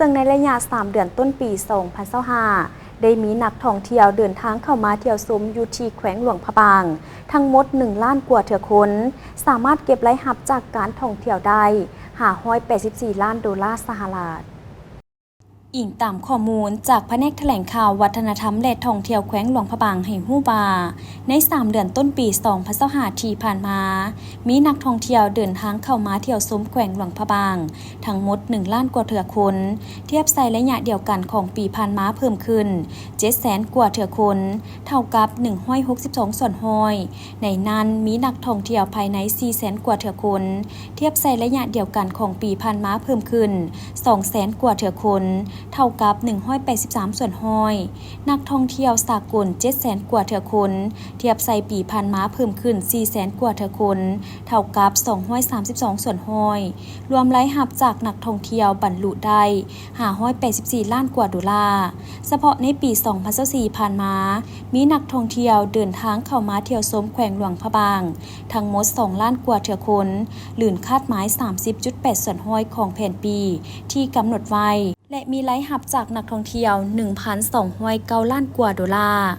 ซึ่งในระยะ3 เดือนต้นปี 2025ได้มีนักท่องเที่ยวเดินทางเข้ามาเที่ยวชมอยู่ที่แขวงหลวงพระบางทั้งหมด1 ล้านกว่าเถื่อคนสามารถเก็บรายรับจากการท่องเที่ยวได้584 ล้านดอลลาร์สหรัฐอิงตามข้อมูลจากแผนกแถลงข่าววัฒนธรรมและท่องเที่ยวแขวงหลวงพระบางให้ฮู้ว่าใน3 เดือนต้นปี 2025ที่ผ่านมามีนักท่องเที่ยวเดินทางเข้ามาเที่ยวชมแขวงหลวงพระบางทั้งหมด1 ล้านกว่าเถื่อคนเทียบใส่ระยะเดียวกันของปีผ่านมาเพิ่มขึ้น700,000 กว่าเถื่อคนเท่ากับ162ส่วนห้อยในนั้นมีนักท่องเที่ยวภายใน400,000 กว่าเถื่อคนเทียบใส่ระยะเดียวกันของปีผ่านมาเพิ่มขึ้น200,000 กว่าเถื่อคนเท่ากับ183ส่วนห้อยนักท่องเที่ยวสากล700,000 กว่าเถื่อคนเทียบใส่ปีผ่านมาเพิ่มขึ้น400,000 กว่าเถื่อคนเท่ากับ232ส่วนห้อยรวมรายรับจากนักท่องเที่ยวบรรลุได้584 ล้านกว่าดอลลาร์เฉพาะในปี2024ผ่านมามีนักท่องเที่ยวเดินทางเข้ามาเที่ยวชมแขวงหลวงพระบางทั้งหมด2 ล้านกว่าเถื่อคนหลื่นคาดหมาย 30.8 ส่วนห้อยของแผนปีที่กำหนดไว้และมีรายรับจากนักท่องเที่ยว 1,209 ล้านกว่าดอลลาร์